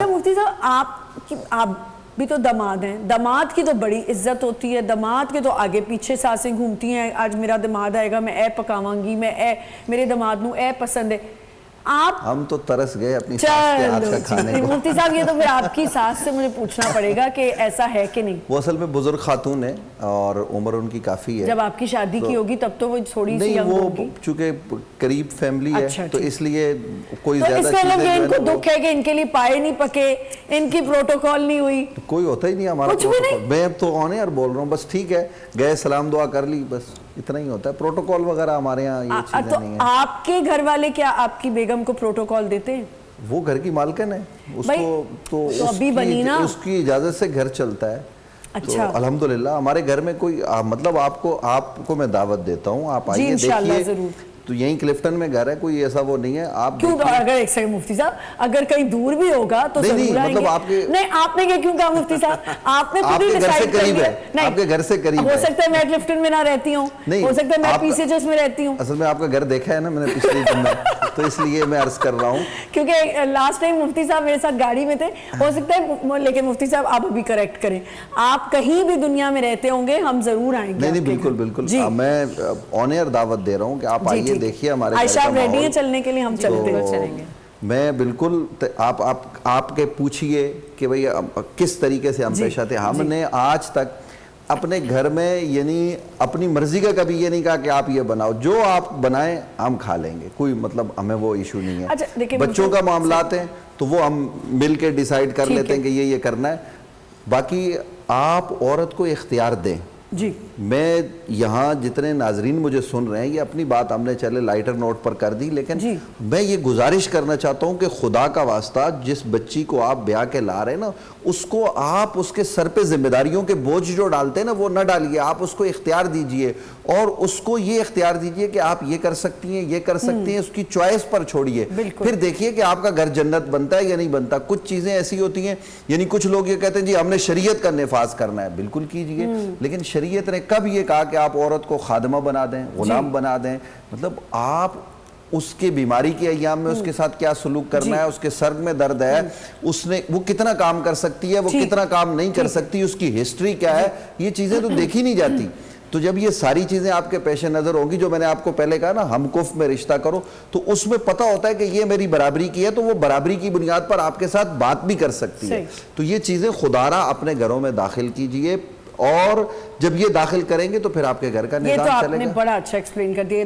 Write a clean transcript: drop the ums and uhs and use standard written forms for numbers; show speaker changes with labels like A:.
A: مفتی صاحب آپ بھی تو داماد ہیں، داماد کی تو بڑی عزت ہوتی ہے، داماد کے تو آگے پیچھے ساسیں گھومتی ہیں، آج میرا داماد آئے گا میں اے پکاواں گی، میں اے میرے داماد نو اے پسند ہے. آپ
B: ہم تو ترس گئے اپنی ساس کے ہاتھ کا کھانے کو.
A: مفتی صاحب یہ تو پھر آپ کی ساس سے مجھے پوچھنا پڑے گا کہ ایسا ہے کہ نہیں.
B: وہ اصل میں بزرگ خاتون ہے اور عمر ان کی کافی ہے.
A: جب آپ کی شادی کی ہوگی تب تو وہ تھوڑی سی ینگ ہوگی.
B: نہیں، وہ چونکہ قریب فیملی ہے تو اس لیے کوئی
A: تو
B: زیادہ
A: اس کا مطلب یہ ان کو دکھ ہے کہ ان کے لیے پائے نہیں پکے، ان کی پروٹوکول نہیں ہوئی.
B: کوئی ہوتا ہی نہیں ہمارا پروٹوکول. میں تو آن ایئر بول رہا ہوں، بس ٹھیک ہے گئے سلام دعا کر لی، بس اتنا ہی ہوتا ہے. پروٹوکول وغیرہ ہمارے یہاں یہ چیزیں نہیں ہیں.
A: آپ کے گھر والے کیا آپ کی بیگم کو پروٹوکول دیتے ہیں؟
B: وہ گھر کی مالکن ہے، اس کو تو اس کی اجازت سے گھر چلتا ہے. تو الحمدللہ ہمارے گھر میں کوئی مطلب آپ کو میں دعوت دیتا ہوں، آپ آئیے دیکھیے. تو یہیں کلفٹن میں گھر ہے، کوئی ایسا وہ نہیں ہے. آپ
A: کیوں اگر ایک سیکنڈ مفتی صاحب اگر کہیں دور بھی ہوگا تو ضرور آئیں گے. نہیں آپ نے کیوں کہا مفتی صاحب؟ آپ نے خود ہی ڈیسائیڈ کر لیا.
B: آپ کے گھر سے قریب ہے.
A: ہو سکتا ہے میں کلفٹن میں نہ رہتی ہوں، ہو سکتا ہے میں پی سی ایچ ایس میں رہتی ہوں.
B: اصل میں آپ کا گھر دیکھا ہے نا میں نے پچھلی دن میں، تو اس لیے میں عرض کر رہا ہوں.
A: کیونکہ لاسٹ ٹائم مفتی صاحب میرے ساتھ گاڑی میں تھے، ہو سکتا ہے، لیکن مفتی صاحب آپ ابھی کریکٹ کریں، آپ کہیں بھی دنیا میں رہتے ہوں گے ہم ضرور آئیں گے.
B: نہیں بالکل بالکل، میں آن ایئر دعوت دے رہا ہوں کہ آپ آئیے دیکھیے ہمارے گھر.
A: آپ ریڈی ہیں چلنے کے لیے؟ ہم چلیں گے.
B: میں بالکل آپ کے پوچھئے کہ بھئی کس طریقے سے ہم پیش آتے ہیں. ہم نے آج تک اپنے گھر میں یعنی اپنی مرضی کا کبھی یہ نہیں کہا کہ آپ یہ بناؤ، جو آپ بنائیں ہم کھا لیں گے، کوئی مطلب ہمیں وہ ایشو نہیں ہے. بچوں کا معاملات ہیں تو وہ ہم مل کے ڈیسائیڈ کر لیتے ہیں کہ یہ کرنا ہے. باقی آپ عورت کو اختیار دیں.
A: جی
B: میں یہاں جتنے ناظرین مجھے سن رہے ہیں، یہ اپنی بات ہم نے چلے لائٹر نوٹ پر کر دی، لیکن میں یہ گزارش کرنا چاہتا ہوں کہ خدا کا واسطہ جس بچی کو آپ بیاہ کے لا رہے ہیں نا، اس کو آپ اس کے سر پہ ذمہ داریوں کے بوجھ جو ڈالتے ہیں نا وہ نہ ڈالیے. آپ اس کو اختیار دیجئے اور اس کو یہ اختیار دیجئے کہ آپ یہ کر سکتی ہیں، یہ کر سکتی ہیں، اس کی چوائس پر چھوڑیے. پھر دیکھیے کہ آپ کا گھر جنت بنتا ہے یا نہیں بنتا. کچھ چیزیں ایسی ہوتی ہیں، یعنی کچھ لوگ یہ کہتے ہیں جی ہم نے شریعت کا نفاذ کرنا ہے. بالکل کیجئے، لیکن شریعت نے کب یہ کہا کہ آپ عورت کو خادمہ بنا دیں، غلام بنا دیں؟ مطلب آپ اس کے بیماری کے ایام میں اس کے ساتھ کیا سلوک کرنا ہے، اس کے سر میں درد ہے، وہ کتنا کام کر سکتی ہے، وہ کتنا کام نہیں کر سکتی، اس کی ہسٹری کیا ہے، یہ چیزیں تو دیکھی نہیں جاتی. تو جب یہ ساری چیزیں آپ کے پیش نظر ہوں گی، جو میں نے آپ کو پہلے کہا نا ہم کف میں رشتہ کرو، تو اس میں پتہ ہوتا ہے کہ یہ میری برابری کی ہے، تو وہ برابری کی بنیاد پر آپ کے ساتھ بات بھی کر سکتی ہے. تو یہ چیزیں خدا را اپنے گھروں میں داخل کیجئے، اور جب یہ داخل کریں گے تو پھر آپ کے گھر کا نظام چلے گا.
A: یہ تو آپ نے بڑا اچھا ایکسپلین کر دیا.